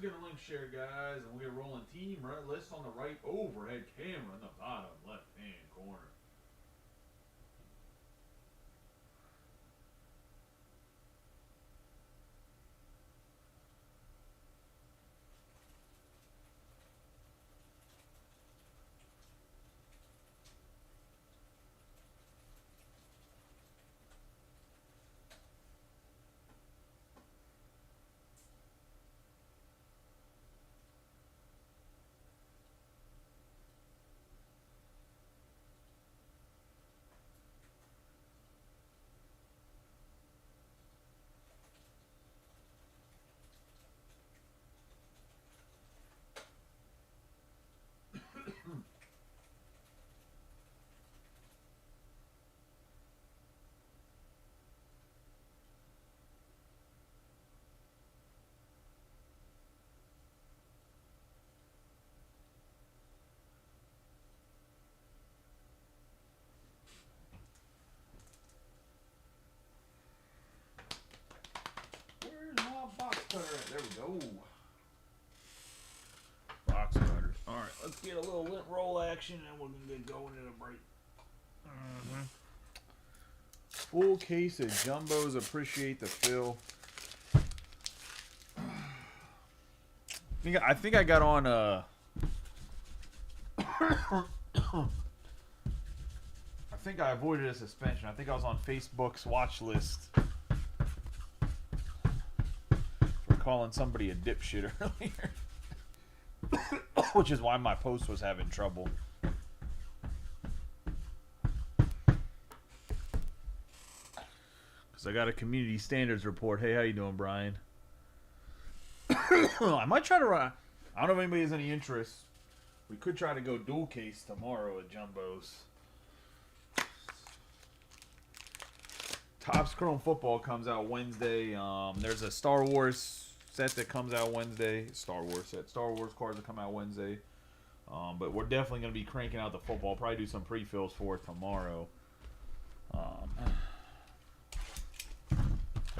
just gonna link share, guys, and we're rolling team red list on the right, overhead camera in the bottom left hand corner. Where's my box cutter at? There we go. Box cutters. All right, let's get a little lint roll action, and we're gonna get going in a break. Full case of jumbos. Appreciate the fill. I think I got on I think I avoided a suspension. I think I was on Facebook's watch list for calling somebody a dipshit earlier. Which is why my post was having trouble. Because I got a community standards report. Hey, how you doing, Brian? I might try to run. I don't know if anybody has any interest. We could try to go dual case tomorrow at Jumbo's. Topps Chrome Football comes out Wednesday. There's a Star Wars set that comes out Wednesday. Star Wars cards that come out Wednesday. But we're definitely going to be cranking out the football. Probably do some pre-fills for it tomorrow. I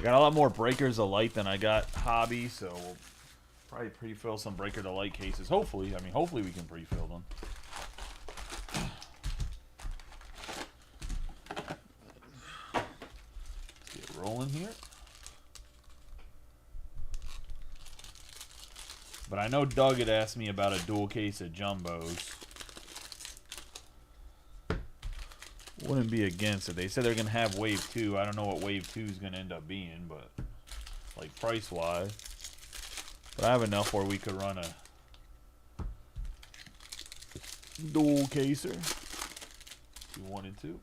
got a lot more breakers of light than I got hobby, so we'll probably pre-fill some breaker to light cases. Hopefully, hopefully we can pre-fill them. Let's get rolling here. But I know Doug had asked me about a dual case of jumbos. Wouldn't be against it. They said they're gonna have wave 2. I don't know what wave 2 is gonna end up being, but like price wise. But I have enough where we could run a dual caser if you wanted to.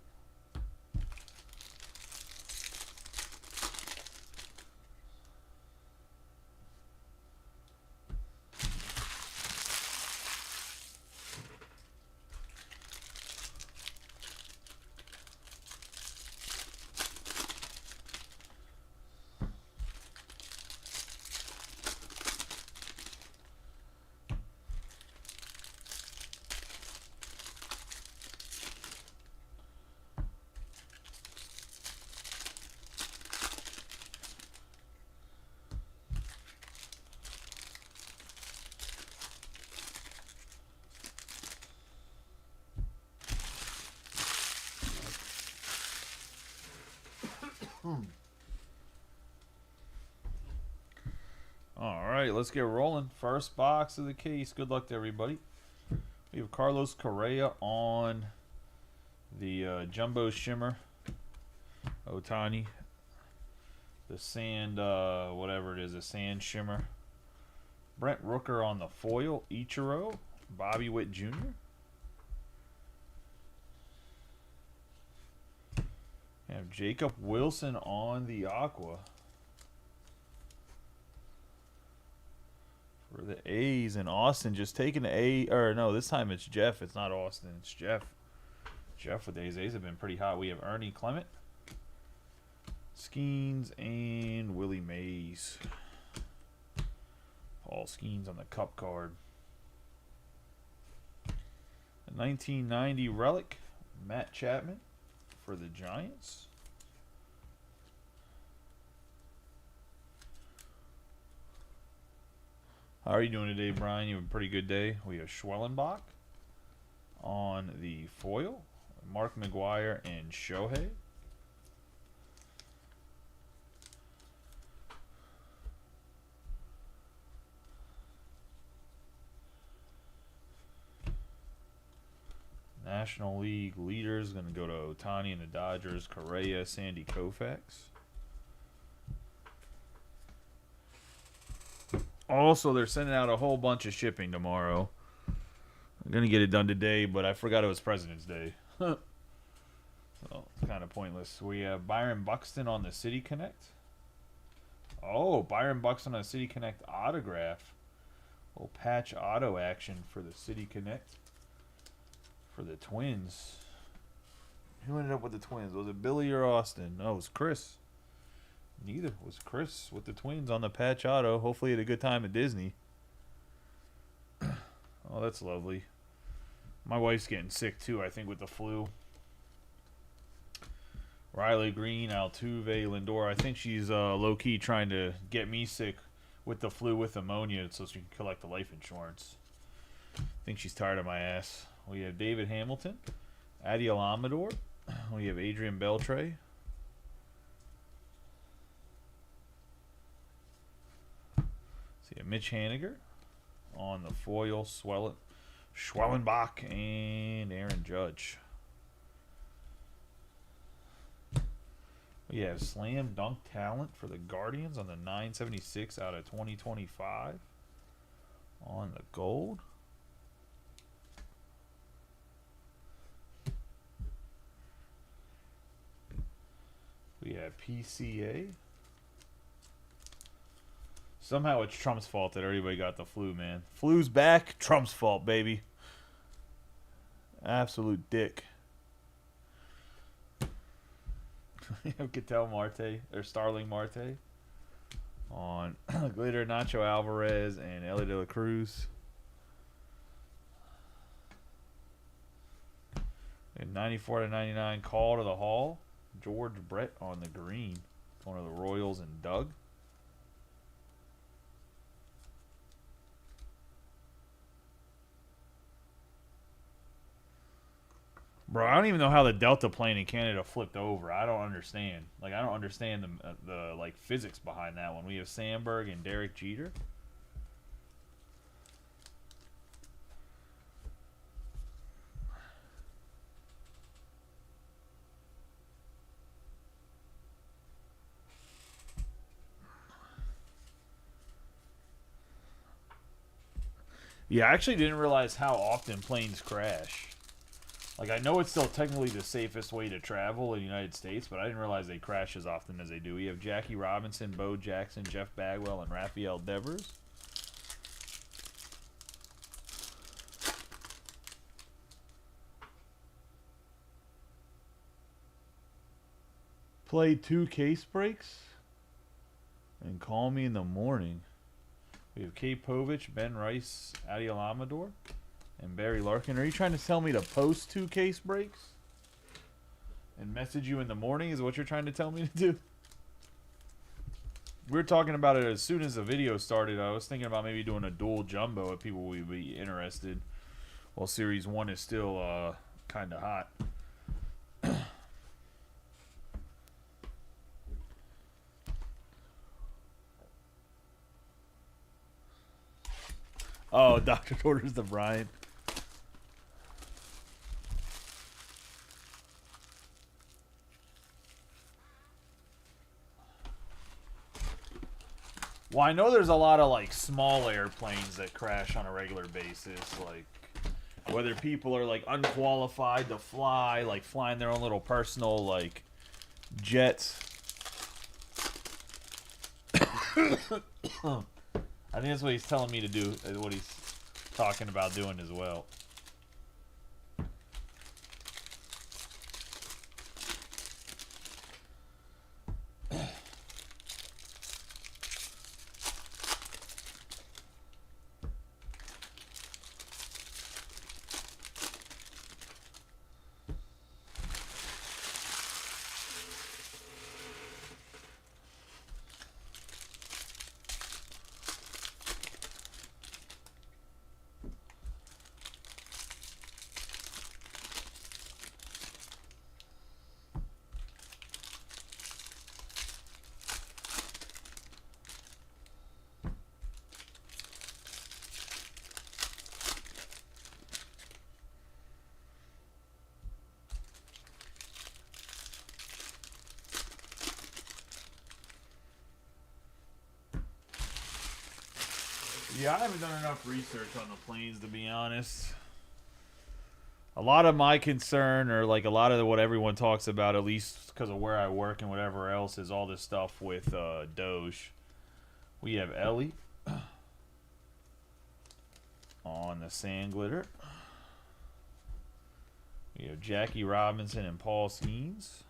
All right, let's get rolling. First box of the case. Good luck to everybody. We have Carlos Correa on the Jumbo Shimmer. Otani. The Sand, whatever it is, a Sand Shimmer. Brent Rooker on the foil. Ichiro. Bobby Witt Jr. We have Jacob Wilson on the Aqua. For the A's, and Austin just taking the A, or no, this time it's Jeff. It's not Austin, it's Jeff. Jeff with the A's. A's have been pretty hot. We have Ernie Clement, Skeens, and Willie Mays. Paul Skeens on the Cup card. A 1990 relic, Matt Chapman for the Giants. How are you doing today, Brian? You have a pretty good day. We have Schwellenbach on the foil, Mark McGuire and Shohei. National League leaders going to go to Ohtani and the Dodgers, Correa, Sandy Koufax. Also, they're sending out a whole bunch of shipping tomorrow. I'm going to get it done today, but I forgot it was President's Day. So it's kind of pointless. We have Byron Buxton on the City Connect. Oh, Byron Buxton on the City Connect autograph. Little patch auto action for the City Connect. For the Twins. Who ended up with the Twins? Was it Billy or Austin? No, it was Chris. Neither. It was Chris with the Twins on the patch auto. Hopefully he had a good time at Disney. Oh, that's lovely. My wife's getting sick too, I think, with the flu. Riley Green, Altuve, Lindor. I think she's low-key trying to get me sick with the flu with pneumonia so she can collect the life insurance. I think she's tired of my ass. We have David Hamilton, Adi Alamador. We have Adrian Beltre. See, Mitch Haniger on the foil, Schwellenbach, and Aaron Judge. We have Slam Dunk Talent for the Guardians on the 976 out of 2025 on the gold. We have PCA. Somehow it's Trump's fault that everybody got the flu, man. Flu's back. Trump's fault, baby. Absolute dick. We have Ketel Marte, or Starling Marte. On Glitter, Nacho Alvarez, and Ellie De La Cruz. And 94 to 99 Call to the Hall. George Brett on the green. One of the Royals and Doug. Bro, I don't even know how the Delta plane in Canada flipped over. I don't understand. Like, I don't understand the like physics behind that one. We have Sandberg and Derek Jeter. Yeah, I actually didn't realize how often planes crash. Like, I know it's still technically the safest way to travel in the United States, but I didn't realize they crash as often as they do. We have Jackie Robinson, Bo Jackson, Jeff Bagwell, and Rafael Devers. Play 2 case breaks and call me in the morning. We have Kate Povich, Ben Rice, Adi Alamador, and Barry Larkin. Are you trying to tell me to post 2 case breaks and message you in the morning is what you're trying to tell me to do? We were talking about it as soon as the video started. I was thinking about maybe doing a dual jumbo if people would be interested. Well, Series 1 is still kind of hot. Oh, Doctor orders the Bryant. Well, I know there's a lot of like small airplanes that crash on a regular basis, like whether people are like unqualified to fly, like flying their own little personal like jets. I think that's what he's telling me to do, what he's talking about doing as well. Yeah, I haven't done enough research on the planes, to be honest. A lot of my concern, or like a lot of what everyone talks about, at least because of where I work and whatever else, is all this stuff with Doge. We have Ellie on the sand glitter. We have Jackie Robinson and Paul Skeens.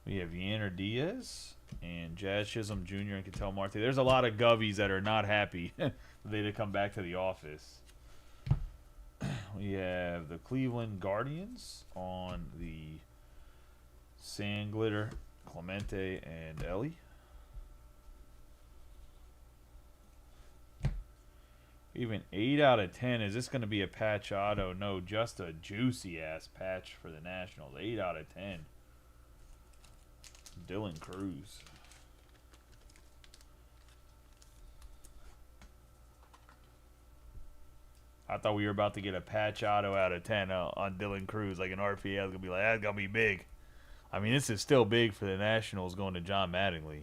We have Yanner Diaz and Jazz Chisholm Jr. and Ketel Marte. There's a lot of Govies that are not happy they to come back to the office. We have the Cleveland Guardians on the sand glitter, Clemente and Ellie. Even 8 out of 10. Is this going to be a patch auto? No, just a juicy ass patch for the Nationals. 8 out of 10. Dylan Cruz. I thought we were about to get a patch auto out of 10 on Dylan Cruz. Like an RPA, I was going to be like, that's going to be big. I mean, this is still big for the Nationals going to John Mattingly.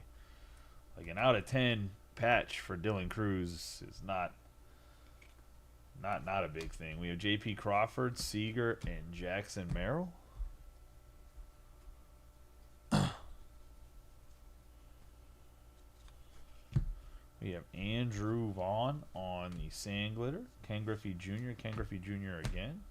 Like an out of 10 patch for Dylan Cruz is not a big thing. We have J.P. Crawford, Seager, and Jackson Merrill. We have Andrew Vaughn on the sand glitter. Ken Griffey Jr. Ken Griffey Jr. again.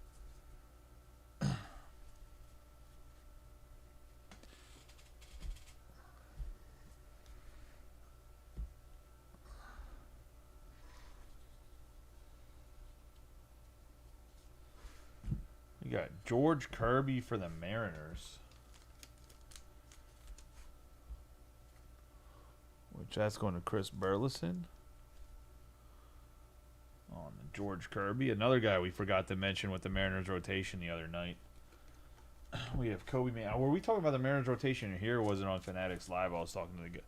We got George Kirby for the Mariners. Which that's going to Chris Burleson. On the George Kirby. Another guy we forgot to mention with the Mariners rotation the other night. We have Kobe Man. Were we talking about the Mariners rotation here, or was it on Fanatics Live? I was talking to the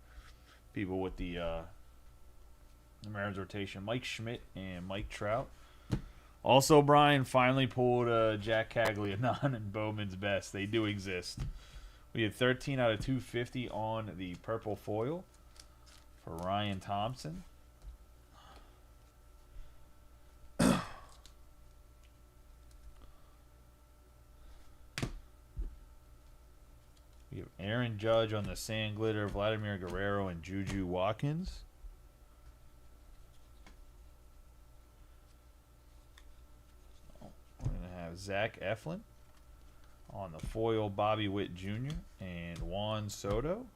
people with the Mariners rotation. Mike Schmidt and Mike Trout. Also, Brian finally pulled Jack Caglianon and Bowman's Best. They do exist. We had 13 out of 250 on the purple foil for Ryan Thompson. We have Aaron Judge on the sand glitter, Vladimir Guerrero, and Juju Watkins. We're going to have Zach Eflin on the foil, Bobby Witt Jr. and Juan Soto.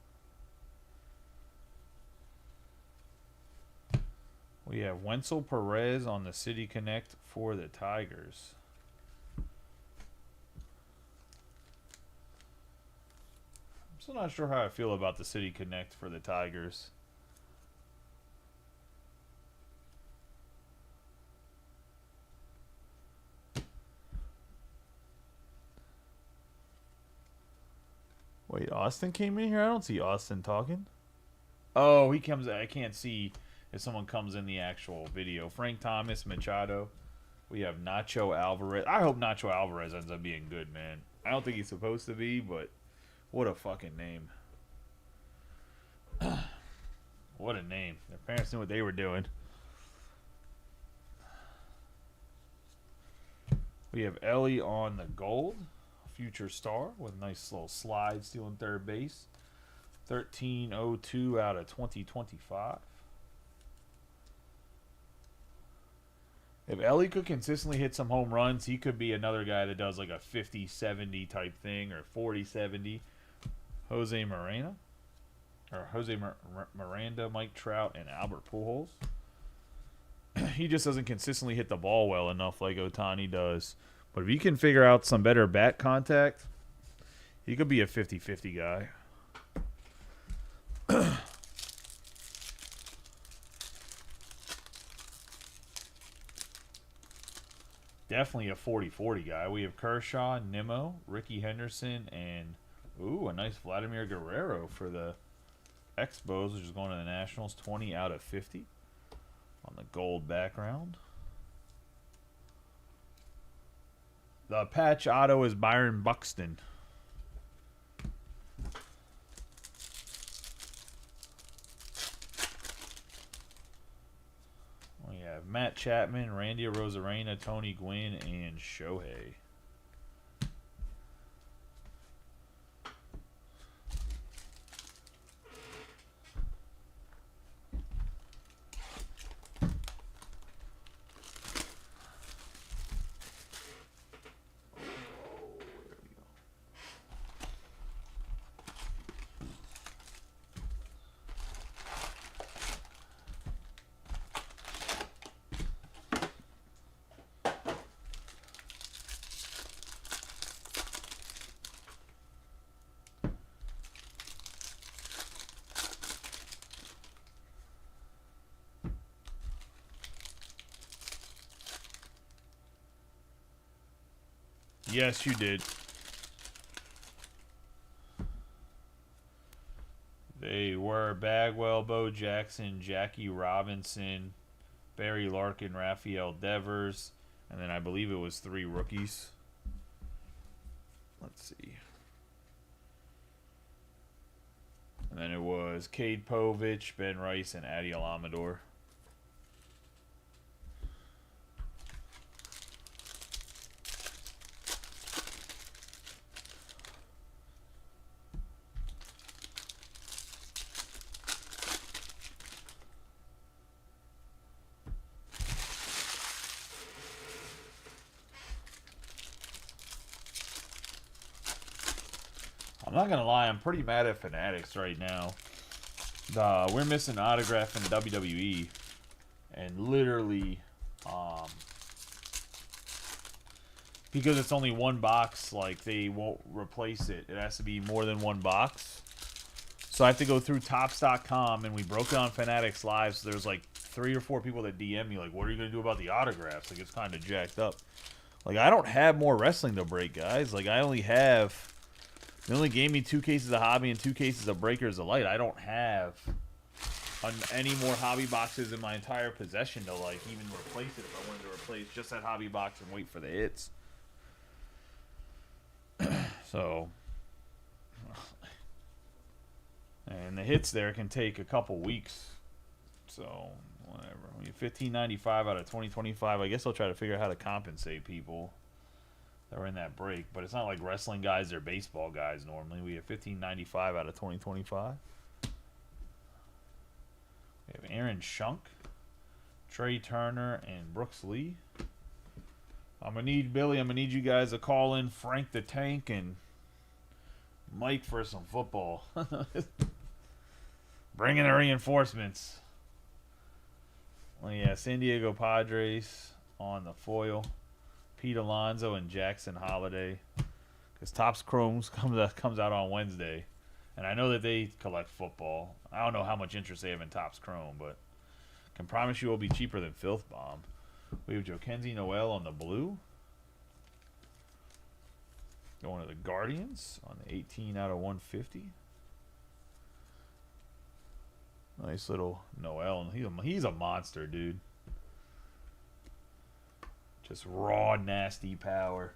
We have Wenzel Perez on the City Connect for the Tigers. I'm still not sure how I feel about the City Connect for the Tigers. Wait, Austin came in here? I don't see Austin talking. Oh, he comes. I can't see if someone comes in the actual video. Frank Thomas, Machado. We have Nacho Alvarez. I hope Nacho Alvarez ends up being good, man. I don't think he's supposed to be, but what a fucking name. What a name. Their parents knew what they were doing. We have Ellie on the gold. Future star with a nice little slide stealing third base. 1302 out of 2025. If Ellie could consistently hit some home runs, he could be another guy that does like a 50-70 type thing or 40-70. Jose Miranda, Mike Trout, and Albert Pujols. He just doesn't consistently hit the ball well enough like Ohtani does. But if he can figure out some better bat contact, he could be a 50-50 guy. Definitely a 40-40 guy. We have Kershaw, Nimmo, Ricky Henderson, and a nice Vladimir Guerrero for the Expos, which is going to the Nationals. 20 out of 50 on the gold background. The patch auto is Byron Buxton. Matt Chapman, Randy Arozarena, Tony Gwynn, and Shohei. Yes, you did. They were Bagwell, Bo Jackson, Jackie Robinson, Barry Larkin, Rafael Devers, and then I believe it was 3 rookies. Let's see. And then it was Cade Povich, Ben Rice, and Adi Alamador. I'm not gonna lie, I'm pretty mad at Fanatics right now. We're missing an autograph in WWE, and literally, because it's only 1 box, like they won't replace it. It has to be more than 1 box. So I have to go through Topps.com, and we broke it on Fanatics Live. So there's like 3 or 4 people that DM me like, "What are you gonna do about the autographs?" Like it's kind of jacked up. Like I don't have more wrestling to break, guys. Like I only have. They only gave me 2 cases of hobby and 2 cases of Breakers of Light. I don't have any more hobby boxes in my entire possession to like even replace it if I wanted to replace just that hobby box and wait for the hits. So, and the hits there can take a couple weeks. So, whatever. I mean, $15.95 out of 2025. I guess I'll try to figure out how to compensate people that were in that break, but it's not like wrestling guys or baseball guys normally. We have $15.95 out of 2025. We have Aaron Shunk, Trey Turner, and Brooks Lee. I'm gonna need Billy. I'm gonna need you guys to call in Frank the Tank and Mike for some football. Bring in the reinforcements. Well, yeah, San Diego Padres on the foil. Pete Alonso and Jackson Holiday, because Topps Chromes comes out on Wednesday, and I know that they collect football. I don't know how much interest they have in Topps Chrome, but can promise you it will be cheaper than Filth Bomb. We have Joaquin Noel on the blue, going to the Guardians on the 18 out of 150. Nice little Noel. He's a monster, dude. Just raw, nasty power.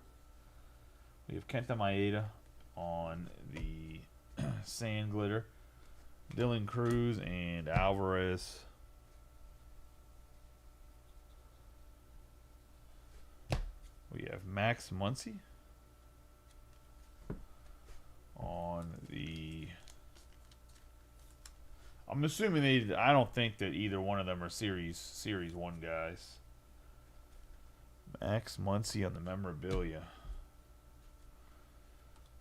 We have Kenta Maeda on the Sand Glitter. Dylan Cruz and Alvarez. We have Max Muncy on the... I'm assuming they... I don't think that either one of them are Series 1 guys. Max Muncy on the memorabilia.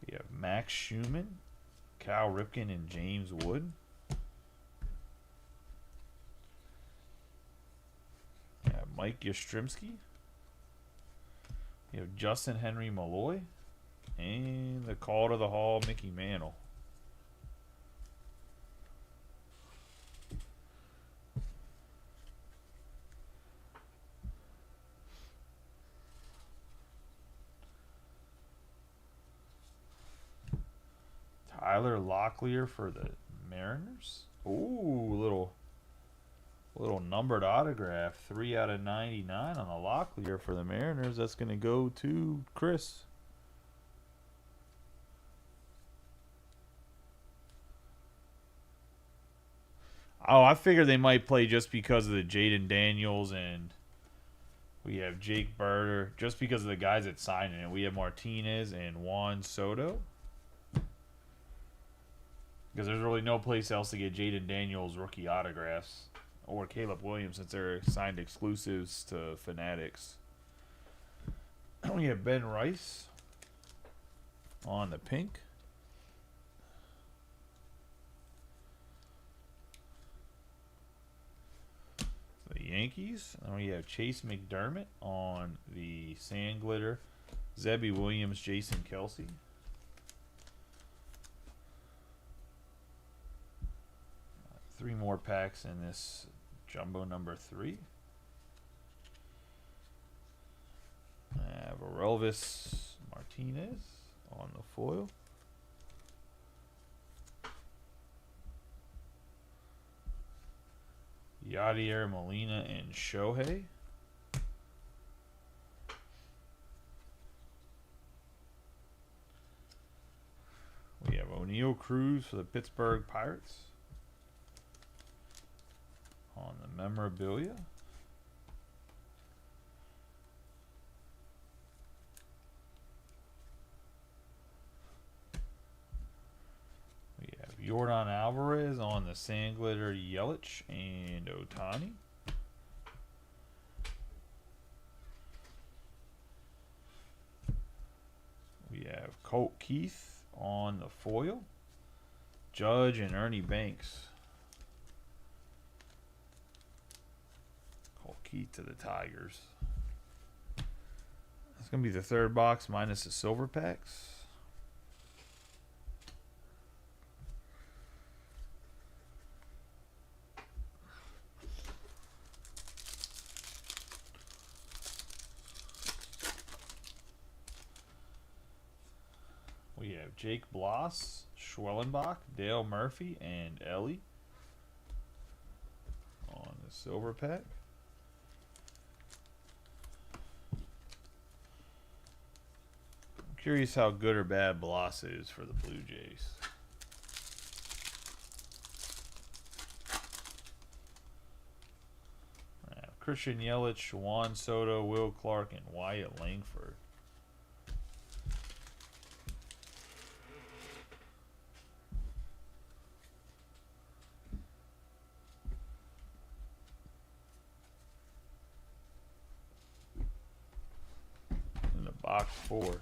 We have Max Schumann, Cal Ripken, and James Wood. We have Mike Yastrzemski. We have Justin Henry Malloy. And the Call to the Hall, Mickey Mantle. Tyler Locklear for the Mariners. Ooh, little numbered autograph. 3 out of 99 on the Locklear for the Mariners. That's going to go to Chris. Oh, I figured they might play just because of the Jaden Daniels and We have Jake Birder. Just because of the guys that signed it, we have Martinez and Juan Soto. Because there's really no place else to get Jaden Daniels rookie autographs. Or Caleb Williams, since they're signed exclusives to Fanatics. We have Ben Rice on the pink. The Yankees. And we have Chase McDermott on the sand glitter. Zebby Williams, Jason Kelsey. Three more packs in this jumbo number 3. I have Elvis Martinez on the foil. Yadier Molina and Shohei. We have O'Neal Cruz for the Pittsburgh Pirates on the memorabilia. We have Yordan Alvarez on the sand glitter Yelich and Ohtani. We have Colt Keith on the foil. Judge and Ernie Banks. Colt Keith to the Tigers. It's going to be the third box minus the silver packs. We have Jake Bloss, Schwellenbach, Dale Murphy, and Ellie on the silver pack. I'm curious how good or bad Bloss is for the Blue Jays. I have Christian Yelich, Juan Soto, Will Clark, and Wyatt Langford. Box 4.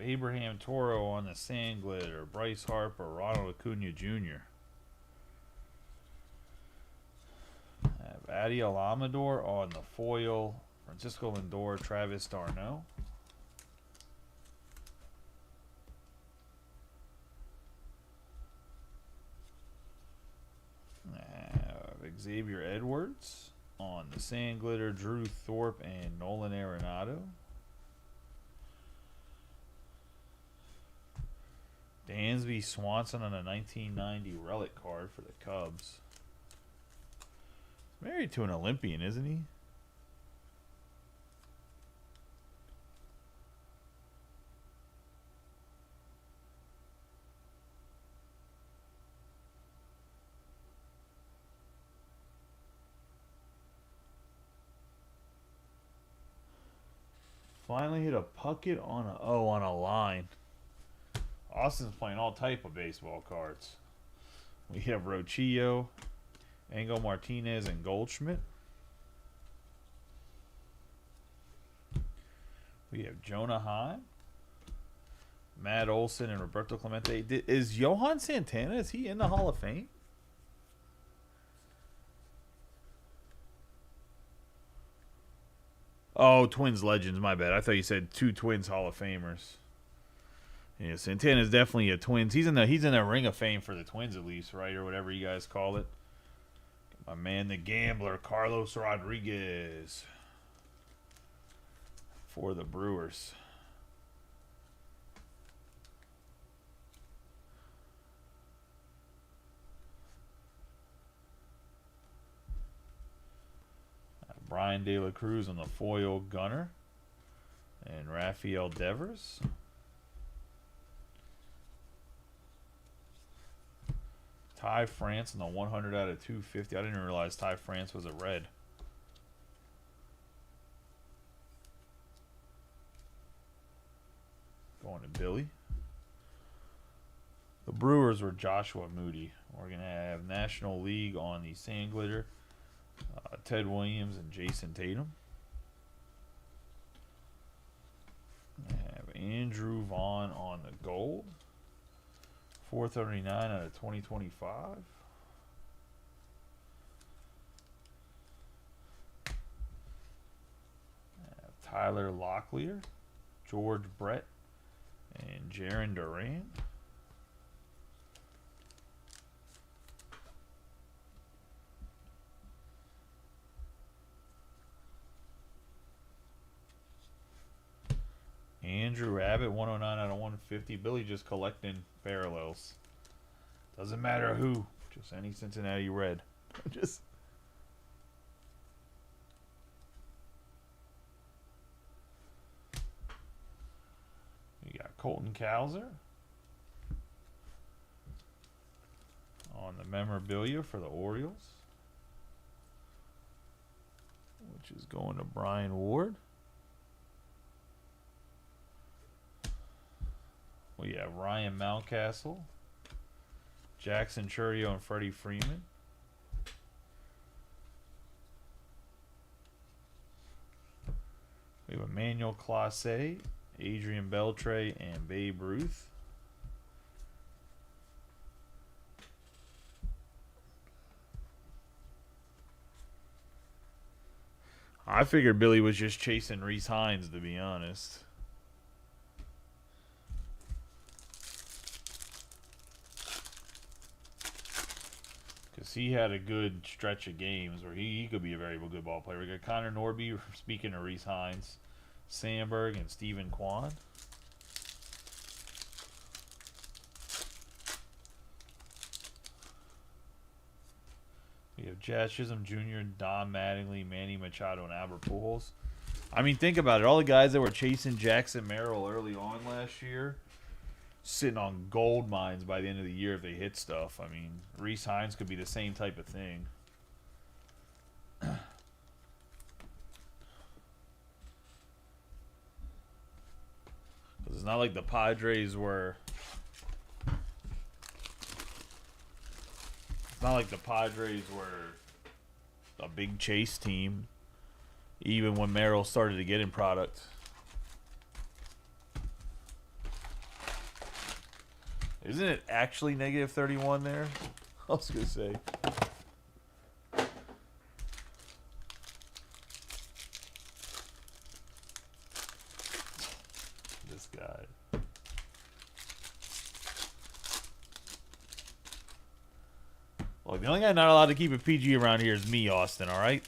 Abraham Toro on the sand glitter, Bryce Harper, Ronald Acuna Jr. I have Adi Alamador on the foil, Francisco Lindor, Travis d'Arnaud. I have Xavier Edwards on the sand glitter, Drew Thorpe and Nolan Arenado. Dansby Swanson on a 1990 relic card for the Cubs. He's married to an Olympian, isn't he? finally hit a Puckett on a line. Austin's playing all type of baseball cards. We have Rochillo, Angel Martinez, and Goldschmidt. We have Jonah Heim, Matt Olson, and Roberto Clemente. Is Johan Santana, is he in the Hall of Fame? Oh, Twins Legends, my bad. I thought you said two Twins Hall of Famers. Yeah, Santana's definitely a Twins. He's in the Ring of Fame for the Twins at least, right? Or whatever you guys call it. My man, the gambler, Carlos Rodriguez. For the Brewers. Brian De La Cruz on the foil gunner. And Rafael Devers. Ty France on the 100 out of 250. I didn't realize Ty France was a red. Going to Billy. The Brewers were Joshua Moody. We're going to have National League on the Sand Glitter. Ted Williams and Jason Tatum. We have Andrew Vaughn on the gold. 439 out of 2025. Tyler Locklear, George Brett, and Jaron Duran. Andrew Abbott, 109 out of 150. Billy just collecting parallels. Doesn't matter who. Just any Cincinnati Red. Just. We got Colton Cowser on the memorabilia for the Orioles, which is going to Brian Ward. We have Ryan Mountcastle, Jackson Churio, and Freddie Freeman. We have Emmanuel Clase, Adrian Beltre, and Babe Ruth. I figured Billy was just chasing Reese Hines, to be honest. He had a good stretch of games where he could be a very good ball player. We got Connor Norby, speaking of Reese Hines, Sandberg, and Stephen Kwan. We have Jazz Chisholm Jr., Don Mattingly, Manny Machado, and Albert Pujols. I mean, think about it. All the guys that were chasing Jackson Merrill early on last year, sitting on gold mines by the end of the year if they hit stuff. I mean, Reese Hines could be the same type of thing. It's not like the Padres were. It's not like the Padres were a big chase team, even when Merrill started to get in product. Isn't it actually negative 31 there? I was going to say. This guy. Look, the only guy not allowed to keep it PG around here is me, Austin, all right?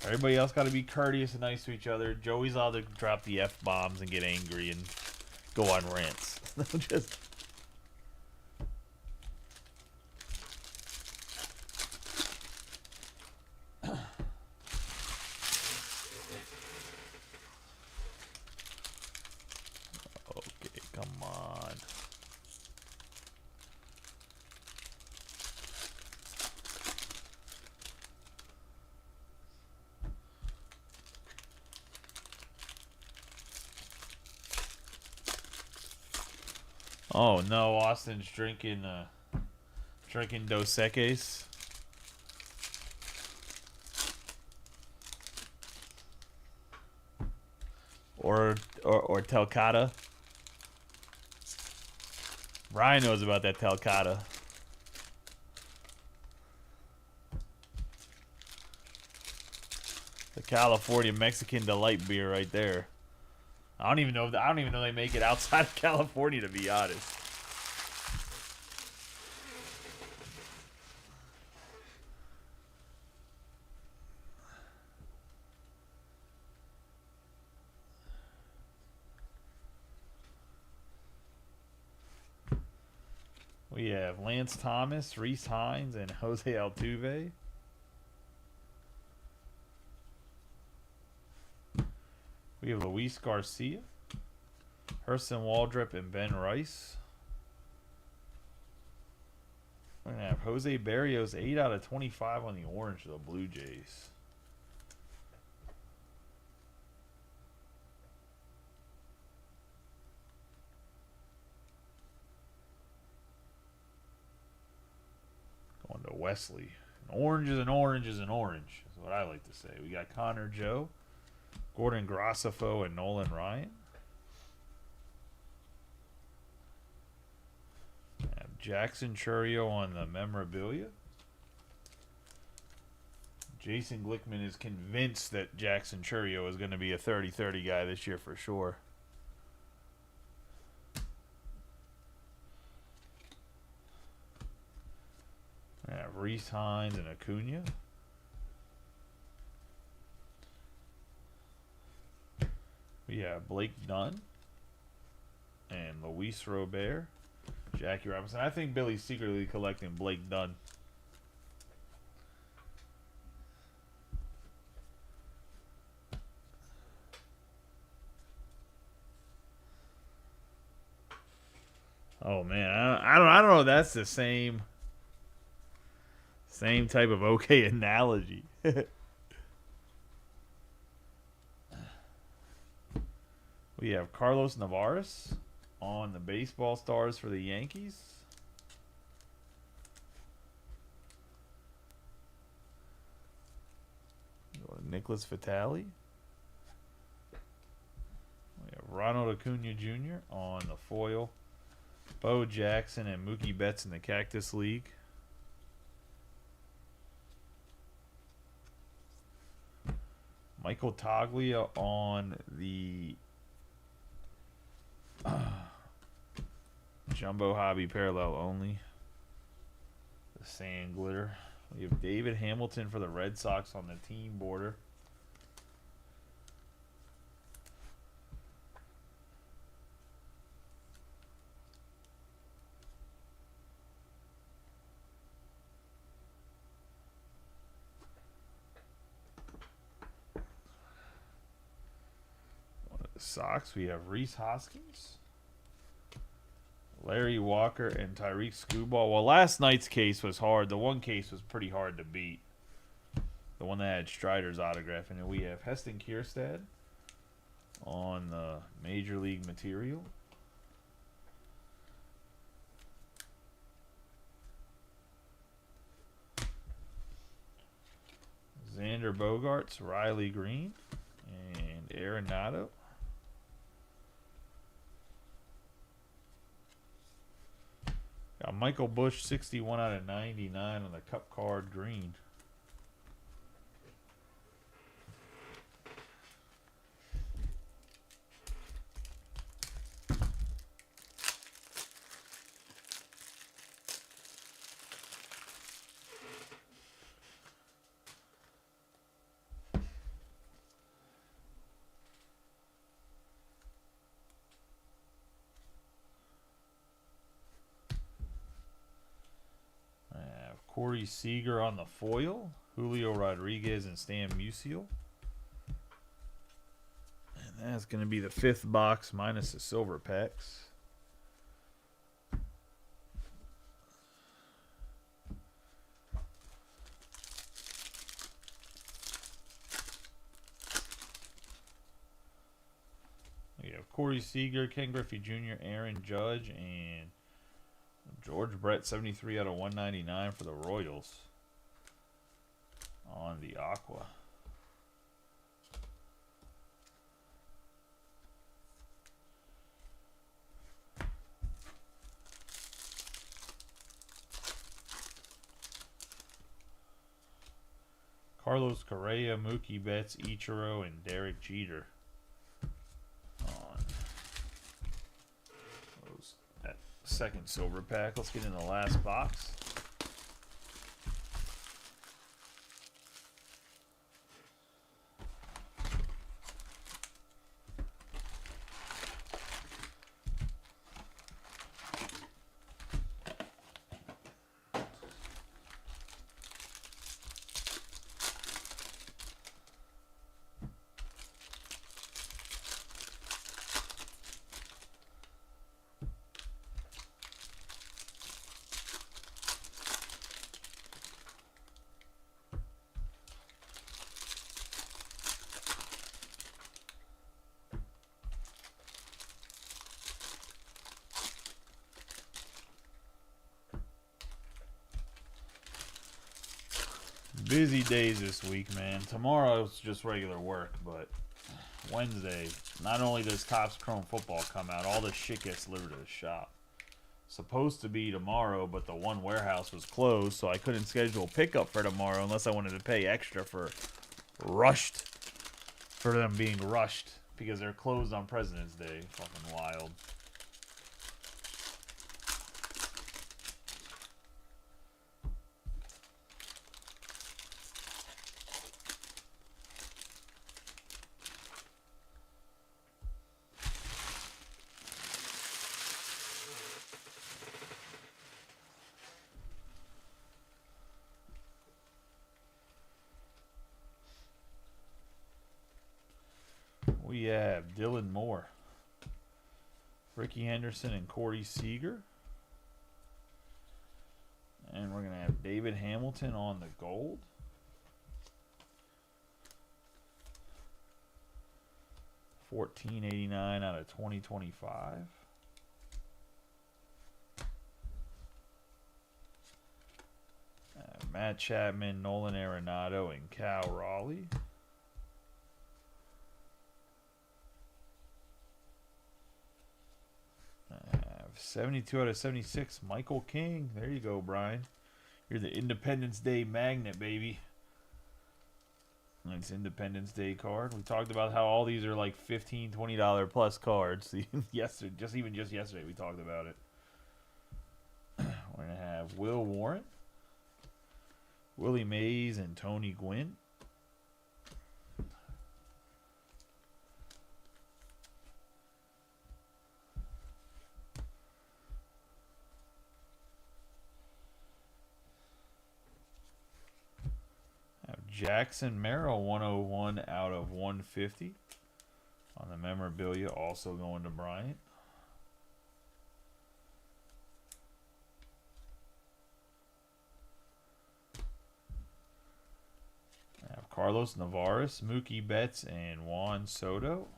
Everybody else got to be courteous and nice to each other. Joey's allowed to drop the F-bombs and get angry and go on rants. Just... Okay, come on. Oh no, Austin's drinking Dos Equis. Or Telcata. Ryan knows about that Telcata. The California Mexican Delight beer right there. I don't even know they make it outside of California, to be honest. We have Lance Thomas, Reese Hines, and Jose Altuve. We have Luis Garcia, Hurston Waldrep, and Ben Rice. We're going to have Jose Barrios, 8 out of 25 on the orange of the Blue Jays. Going to Wesley. An orange is an orange is an orange, is what I like to say. We got Connor Joe, Gordon Graceffo, and Nolan Ryan. Have Jackson Chourio on the memorabilia. Jason Glickman is convinced that Jackson Chourio is going to be a 30-30 guy this year for sure. I have Reese Hines and Acuna. We have Blake Dunn and Luis Robert, Jackie Robinson. I think Billy's secretly collecting Blake Dunn. Oh man, I don't know. That's the same type of okay analogy. We have Carlos Navarez on the baseball stars for the Yankees. Nicholas Vitale. We have Ronald Acuna Jr. on the foil. Bo Jackson and Mookie Betts in the Cactus League. Michael Toglia on the Jumbo Hobby Parallel only. The sand glitter. We have David Hamilton for the Red Sox on the team border. Sox, we have Reese Hoskins, Larry Walker, and Tyreek Skubal. Well, last night's case was hard. The one case was pretty hard to beat. The one that had Strider's autograph. And then we have Heston Kjerstad on the Major League material. Xander Bogaerts, Riley Green, and Arenado. Got Michael Busch, 61 out of 99 on the Cup card green. Corey Seager on the foil. Julio Rodriguez and Stan Musial. And that's going to be the 5th box minus the silver packs. We have Corey Seager, Ken Griffey Jr., Aaron Judge, and George Brett, 73 out of 199 for the Royals on the Aqua. Carlos Correa, Mookie Betts, Ichiro, and Derek Jeter on that second silver pack. Let's get in the last box. Busy days this week, man. Tomorrow it's just regular work, but Wednesday, not only does Topps Chrome Football come out, all the shit gets delivered to the shop. Supposed to be tomorrow, but the one warehouse was closed, so I couldn't schedule pickup for tomorrow unless I wanted to pay extra for them being rushed because they're closed on President's Day. Fucking wild. We have Dylan Moore, Ricky Henderson, and Corey Seager. And we're going to have David Hamilton on the gold. $14.89 out of 2025. Matt Chapman, Nolan Arenado, and Cal Raleigh. 72 out of 76, Michael King. There you go, Brian. You're the Independence Day magnet, baby. Nice Independence Day card. We talked about how all these are like $15, $20 plus cards. Yesterday, just yesterday, we talked about it. We're going to have Will Warren, Willie Mays, and Tony Gwynn. Jackson Merrill, 101 out of 150 on the memorabilia, also going to Bryant. I have Carlos Navarez, Mookie Betts, and Juan Soto.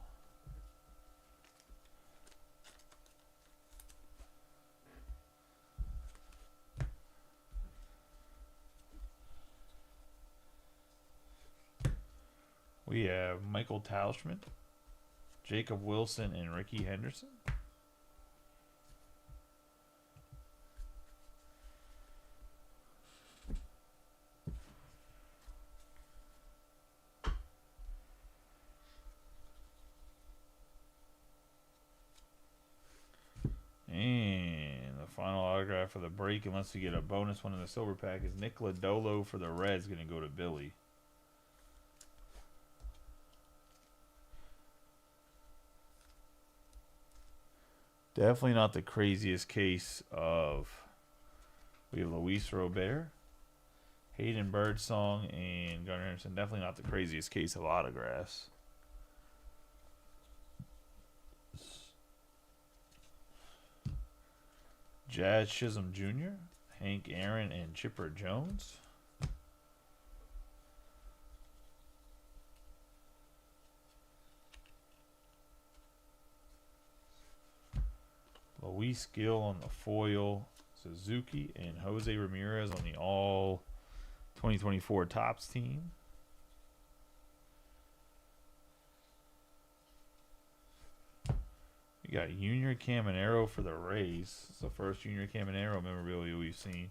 We have Michael Tauschman, Jacob Wilson, and Ricky Henderson. And the final autograph for the break, unless we get a bonus one in the silver pack, is Nick Lodolo for the Reds, going to go to Billy. Definitely not the craziest case of... We have Luis Robert, Hayden Birdsong, and Gunnar Henderson. Definitely not the craziest case of autographs. Jazz Chisholm Jr., Hank Aaron, and Chipper Jones. Luis Gill on the foil. Suzuki and Jose Ramirez on the all 2024 Topps team. We got Junior Caminero for the Rays. It's the first Junior Caminero memorabilia we've seen.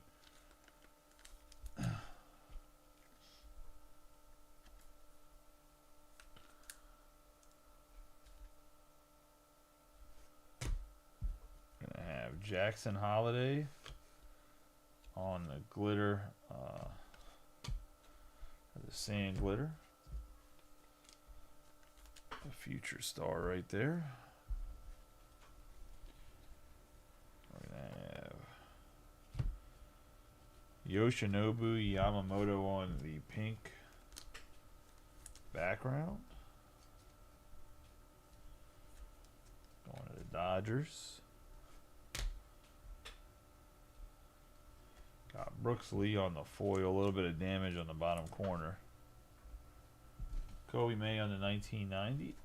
Gonna have Jackson Holiday on the glitter, the sand glitter. A future star right there. We're gonna have Yoshinobu Yamamoto on the pink background. Going to the Dodgers. Got Brooks Lee on the foil. A little bit of damage on the bottom corner. Kobe May on the 1990.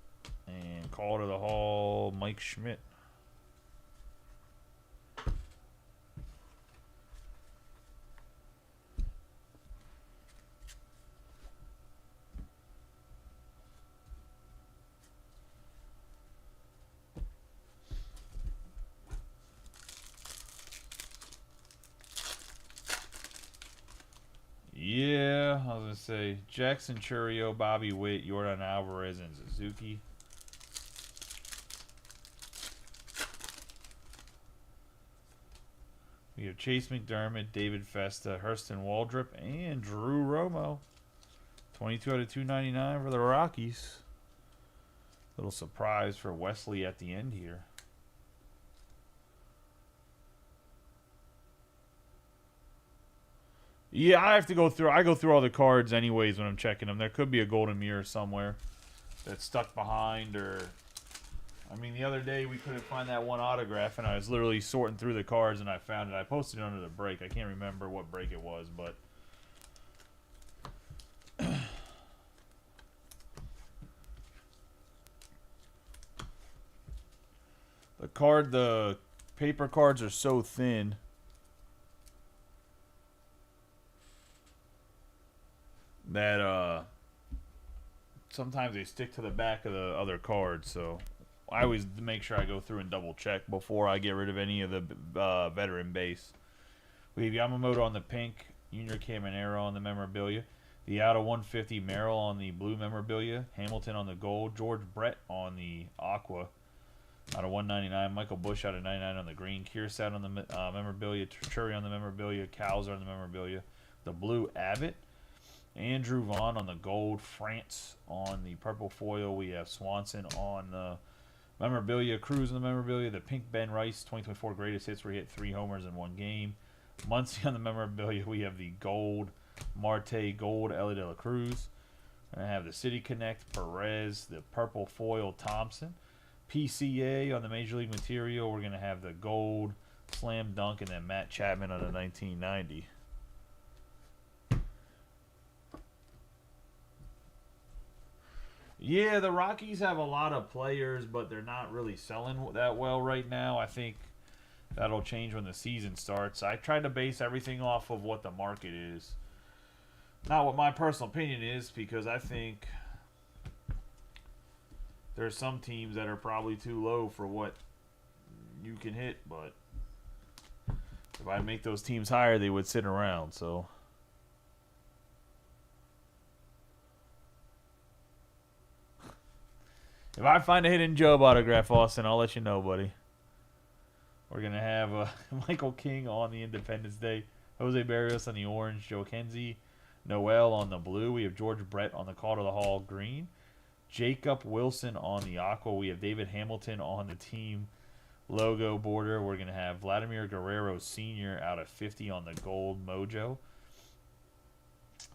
And call to the hall, Mike Schmidt. Yeah, I was going to say Jackson Churio, Bobby Witt, Yordan Alvarez, and Suzuki. We have Chase McDermott, David Festa, Hurston Waldrop, and Drew Romo. 22 out of 299 for the Rockies. Little surprise for Wesley at the end here. Yeah, I have to go through. I go through all the cards anyways when I'm checking them. There could be a golden mirror somewhere that's stuck behind, or I mean, the other day we couldn't find that one autograph, and I was literally sorting through the cards, and I found it. I posted it under the break. I can't remember what break it was, but the paper cards are so thin that sometimes they stick to the back of the other cards, so I always make sure I go through and double check before I get rid of any of the veteran base. We have Yamamoto on the pink, Junior Caminero on the memorabilia, the out of 150 Merrill on the blue memorabilia, Hamilton on the gold, George Brett on the aqua out of 199, Michael Busch out of 99 on the green, Kiersat on the memorabilia, Tururi on the memorabilia, Cowser on the memorabilia, the blue Abbott, Andrew Vaughn on the gold, France on the purple foil. We have Swanson on the memorabilia, Cruz on the memorabilia, the pink Ben Rice 2024 greatest hits where he hit 3 homers in 1 game. Muncy on the memorabilia. We have the gold Marte, gold Ellie De La Cruz. And I have the City Connect Perez, the purple foil Thompson. PCA on the Major League material. We're going to have the gold Slam Dunk, and then Matt Chapman on the 1990. Yeah, the Rockies have a lot of players, but they're not really selling that well right now. I think that'll change when the season starts. I try to base everything off of what the market is. Not what my personal opinion is, because I think there's some teams that are probably too low for what you can hit, but if I make those teams higher, they would sit around, so... If I find a hidden Job autograph, Austin, I'll let you know, buddy. We're going to have Michael King on the Independence Day, Jose Barrios on the orange, Joe Kenzie, Noel on the blue. We have George Brett on the Call to the Hall green, Jacob Wilson on the aqua. We have David Hamilton on the team logo border. We're going to have Vladimir Guerrero Sr. out of 50 on the gold mojo.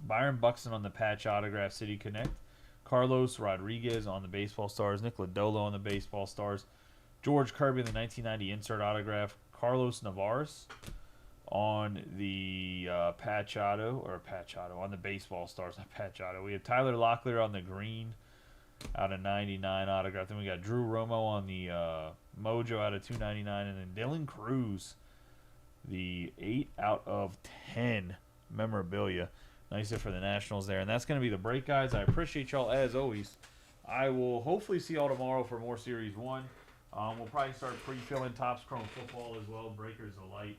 Byron Buxton on the patch autograph City Connect. Carlos Rodriguez on the Baseball Stars. Nick Lodolo on the Baseball Stars. George Kirby in the 1990 insert autograph. Carlos Navarez on the patch auto on the Baseball Stars, not patch auto. We have Tyler Locklear on the green out of 99 autograph. Then we got Drew Romo on the Mojo out of 299, and then Dylan Cruz, the 8 out of 10 memorabilia. Nice hit for the Nationals there. And that's going to be the break, guys. I appreciate y'all as always. I will hopefully see y'all tomorrow for more Series 1. We'll probably start pre-filling Topps Chrome Football as well. Breakers of Light.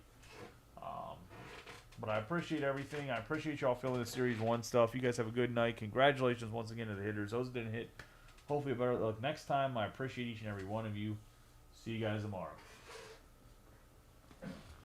But I appreciate everything. I appreciate y'all filling the Series 1 stuff. You guys have a good night. Congratulations once again to the hitters. Those that didn't hit, hopefully a better luck next time. I appreciate each and every one of you. See you guys tomorrow.